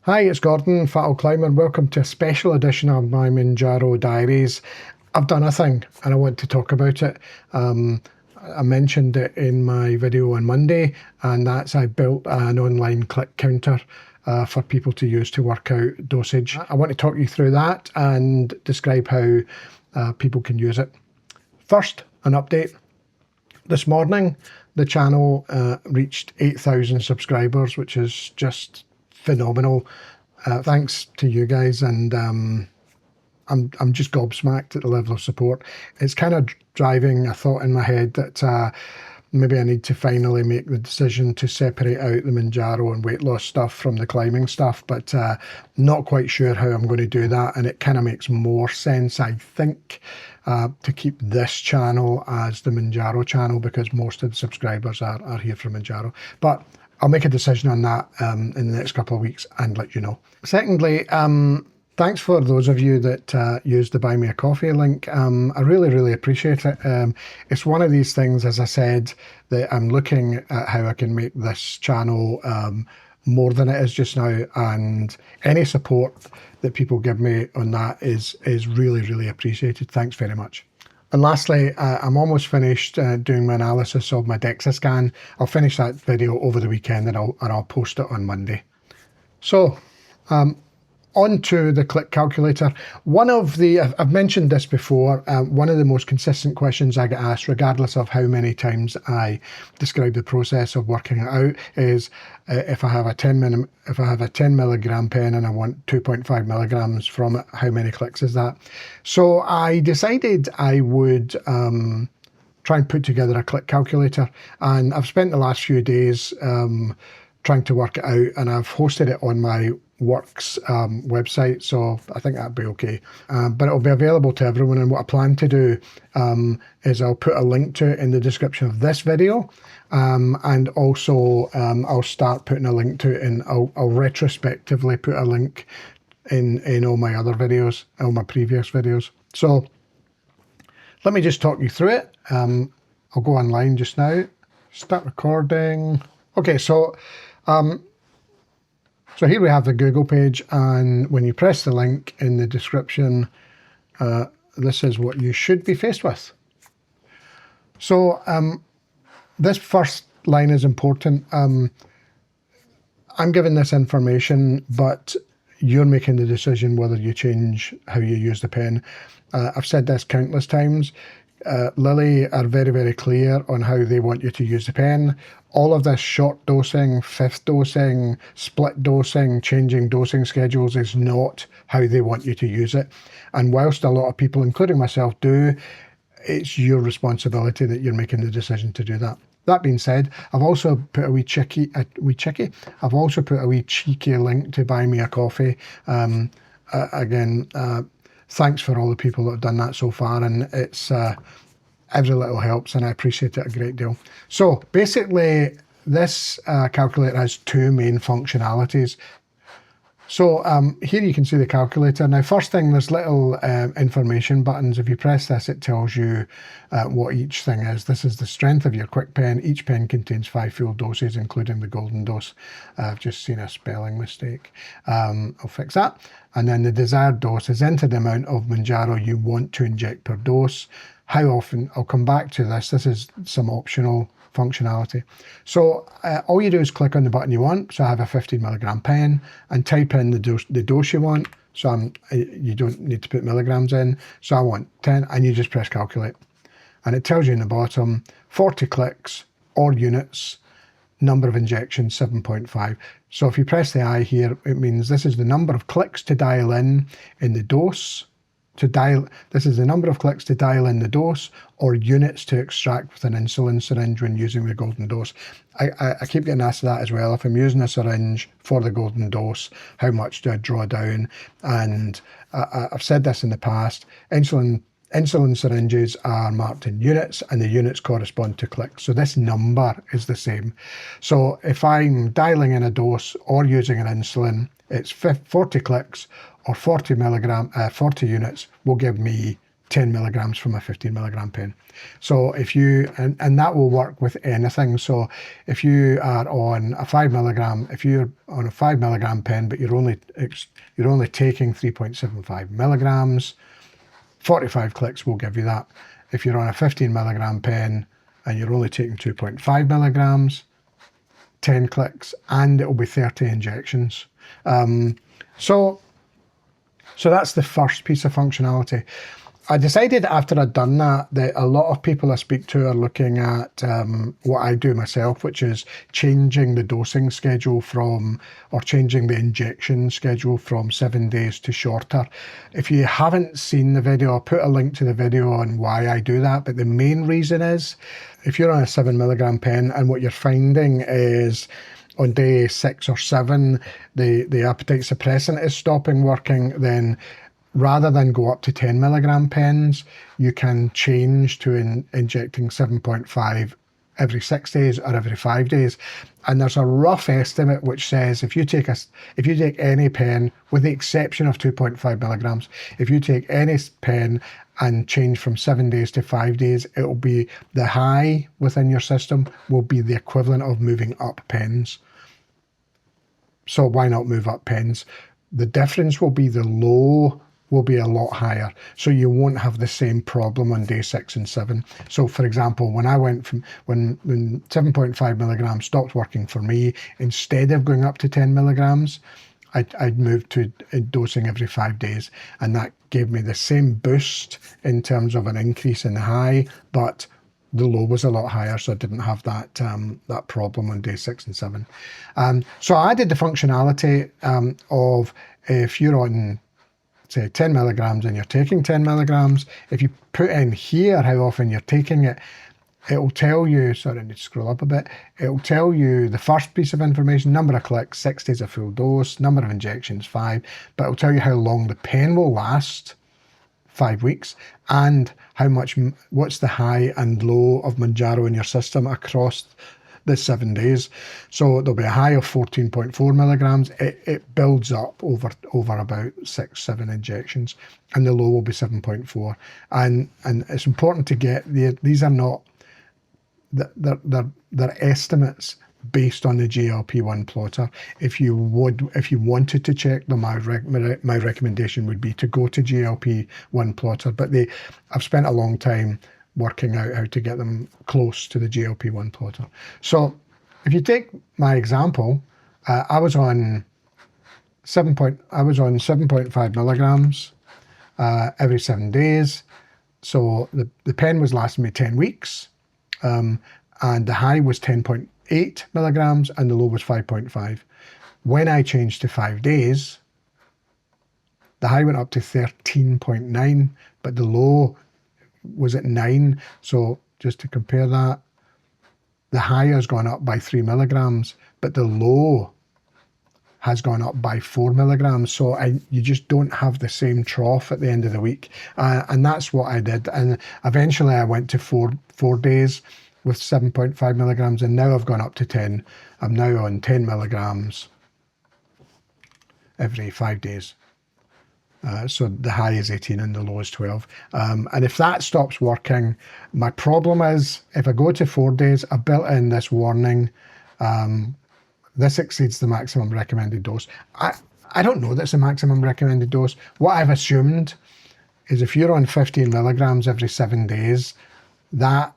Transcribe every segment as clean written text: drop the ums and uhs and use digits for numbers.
Hi, it's Gordon, Fat Old Climber. Welcome to a special edition of my Mounjaro diaries. I've done a thing and I want to talk about it. I mentioned it in my video on Monday, and that's I built an online click counter for people to use to work out dosage. I want to talk you through that and describe how people can use it. First, an update. This morning, the channel reached 8,000 subscribers, which is just phenomenal. Thanks to you guys, and I'm just gobsmacked at the level of support. It's kind of driving a thought in my head that maybe I need to finally make the decision to separate out the Mounjaro and weight loss stuff from the climbing stuff, but not quite sure how I'm going to do that. And it kind of makes more sense, I think, to keep this channel as the Mounjaro channel, because most of the subscribers are here from Mounjaro. But I'll make a decision on that in the next couple of weeks and let you know. Secondly, thanks for those of you that used the Buy Me a Coffee link. I really appreciate it. It's one of these things, as I said, that I'm looking at how I can make this channel more than it is just now, and any support that people give me on that is really appreciated. Thanks very much. And lastly, I'm almost finished doing my analysis of my DEXA scan. I'll finish that video over the weekend and I'll post it on Monday. So, on to the click calculator. I've mentioned this before, one of the most consistent questions I get asked, regardless of how many times I describe the process of working it out, is if I have a 10 milligram pen and I want 2.5 milligrams from it, how many clicks is that? So I decided I would try and put together a click calculator, and I've spent the last few days trying to work it out, and I've hosted it on my works website, so I think that'd be okay. But it'll be available to everyone, and what I plan to do is I'll put a link to it in the description of this video, and also I'll start putting a link to it, and I'll retrospectively put a link in all my other videos, all my previous videos. So let me just talk you through it. I'll go online just now, start recording. Okay, so here we have the Google page, and when you press the link in the description, this is what you should be faced with. So this first line is important. I'm giving this information, but you're making the decision whether you change how you use the pen. I've said this countless times. Lilly are very clear on how they want you to use the pen. All of this short dosing, fifth dosing, split dosing, changing dosing schedules is not how they want you to use it. And whilst a lot of people, including myself, do, it's your responsibility that you're making the decision to do that. That being said, I've also put a wee cheeky link to Buy Me a Coffee. Again, thanks for all the people that have done that so far, and it's every little helps, and I appreciate it a great deal. So basically, this calculator has two main functionalities. So here you can see the calculator. Now, first thing, there's little information buttons. If you press this, it tells you what each thing is. This is the strength of your quick pen. Each pen contains 5 full doses, including the golden dose. I've just seen a spelling mistake. I'll fix that. And then the desired dose is into the amount of Mounjaro you want to inject per dose. How often? I'll come back to this. This is some optional functionality. So all you do is click on the button you want. So I have a 15 milligram pen, and type in the dose you want. So you don't need to put milligrams in. So I want 10, and you just press calculate. And it tells you in the bottom, 40 clicks or units, number of injections 7.5. So if you press the I here, it means this is the number of clicks to dial in the dose. This is the number of clicks to dial in the dose, or units to extract with an insulin syringe when using the golden dose. I keep getting asked that as well. If I'm using a syringe for the golden dose, how much do I draw down? And I've said this in the past. Insulin syringes are marked in units, and the units correspond to clicks. So this number is the same. So if I'm dialing in a dose or using an insulin, it's 40 clicks or 40 units will give me 10 milligrams from a 15 milligram pen. So if you, and that will work with anything. So if you are on a 5 milligram, if you're on a 5 milligram pen, but you're only taking 3.75 milligrams, 45 clicks will give you that. If you're on a 15 milligram pen and you're only taking 2.5 milligrams, 10 clicks, and it will be 30 injections. So that's the first piece of functionality. I decided after I'd done that a lot of people I speak to are looking at what I do myself, which is changing the dosing schedule or changing the injection schedule from 7 days to shorter. If you haven't seen the video, I'll put a link to the video on why I do that. But the main reason is if you're on a 7 milligram pen and what you're finding is on day 6 or 7, the appetite suppressant is stopping working, then rather than go up to 10 milligram pens, you can change to injecting 7.5 every 6 days or every 5 days. And there's a rough estimate which says if you take any pen, with the exception of 2.5 milligrams, if you take any pen and change from 7 days to 5 days, it will be the high within your system will be the equivalent of moving up pens. So why not move up pens? The difference will be the low will be a lot higher. So you won't have the same problem on day 6 and 7. So for example, when I went from, when 7.5 milligrams stopped working for me, instead of going up to 10 milligrams, I'd moved to dosing every 5 days. And that gave me the same boost in terms of an increase in the high, but the low was a lot higher, so I didn't have that that problem on day 6 and 7. So I added the functionality of if you're on, say, 10 milligrams and you're taking 10 milligrams, if you put in here how often you're taking it, it will tell you, sorry, I need to scroll up a bit, it will tell you the first piece of information, number of clicks, 6 days of full dose, number of injections, 5, but it will tell you how long the pen will last, 5 weeks, and how much, what's the high and low of Mounjaro in your system across the 7 days. So there'll be a high of 14.4 milligrams. It builds up over about 6-7 injections, and the low will be 7.4. And it's important to get these are not, they're estimates based on the GLP-1 plotter. If you wanted to check them, my recommendation would be to go to GLP-1 plotter. But I've spent a long time working out how to get them close to the GLP-1 plotter. So if you take my example, I was on 7.5 milligrams every 7 days. So the pen was lasting me 10 weeks, and the high was 10.8 milligrams and the low was 5.5. When I changed to 5 days, the high went up to 13.9, but the low was at 9. So just to compare that, the high has gone up by 3 milligrams, but the low has gone up by 4 milligrams. So you just don't have the same trough at the end of the week. And that's what I did. And eventually I went to four days with 7.5 milligrams, and now I've gone up to 10. I'm now on 10 milligrams every 5 days. So the high is 18 and the low is 12. And if that stops working, my problem is if I go to 4 days, I built in this warning, this exceeds the maximum recommended dose. I don't know that's the maximum recommended dose. What I've assumed is if you're on 15 milligrams every 7 days, that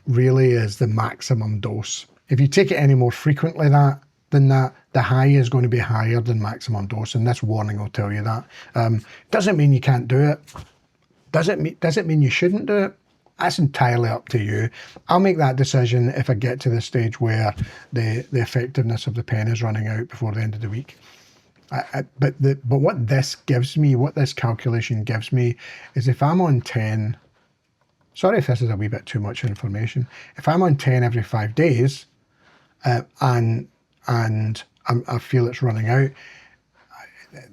really is the maximum dose. If you take it any more frequently than that, the high is going to be higher than maximum dose, and this warning will tell you that. Doesn't mean you can't do it. Does it mean you shouldn't do it? That's entirely up to you. I'll make that decision if I get to the stage where the effectiveness of the pen is running out before the end of the week. But what this gives me, what this calculation gives me, is if I'm on 10, sorry if this is a wee bit too much information, if I'm on 10 every 5 days, and I feel it's running out,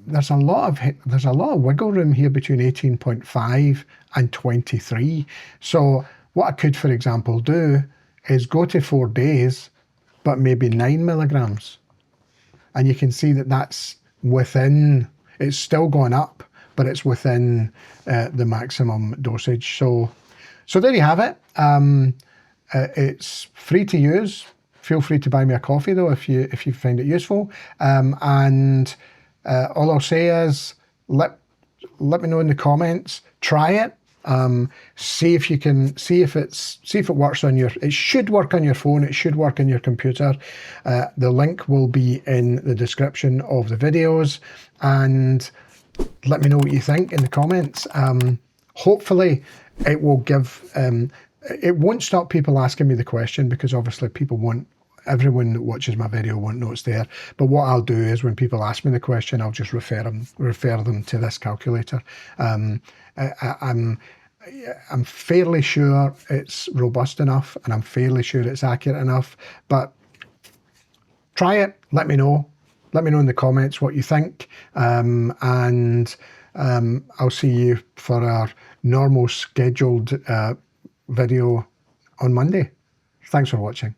there's a lot of wiggle room here between 18.5 and 23. So what I could, for example, do is go to 4 days, but maybe 9 milligrams. And you can see that that's within, it's still gone up, but it's within the maximum dosage. So there you have it. It's free to use. Feel free to buy me a coffee though if you find it useful. And all I'll say is let me know in the comments. Try it. See if it works on your. It should work on your phone. It should work on your computer. The link will be in the description of the videos, and let me know what you think in the comments. Hopefully, it will give. It won't stop people asking me the question, because obviously people want. Everyone that watches my video won't know it's there. But what I'll do is when people ask me the question, I'll just refer them to this calculator. I'm fairly sure it's robust enough, and I'm fairly sure it's accurate enough. But try it. Let me know. Let me know in the comments what you think. And I'll see you for our normal scheduled video on Monday. Thanks for watching.